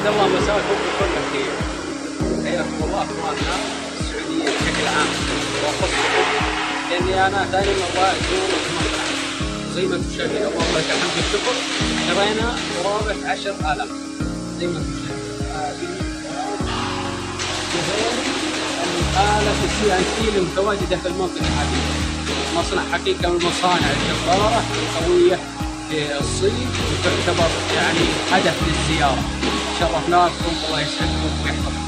اسعد الله مساكم بكل خير. حياكم الله اخواننا السعوديين بشكل عام واخصكم، لاني انا دائما ابغى ازور المصنع. زي ما انتم شايفين اللهم لك الحمد والشكر، شرينا قرابه 10,000 زي ما انتم شايفين. آلة CNC المتواجدة في المنطقة هذه، مصنع حقيقة من المصانع الجبارة القوية في الصين، وتعتبر يعني هدف للزيارة. شرفناكم، الله يسعدكم ويحفظكم.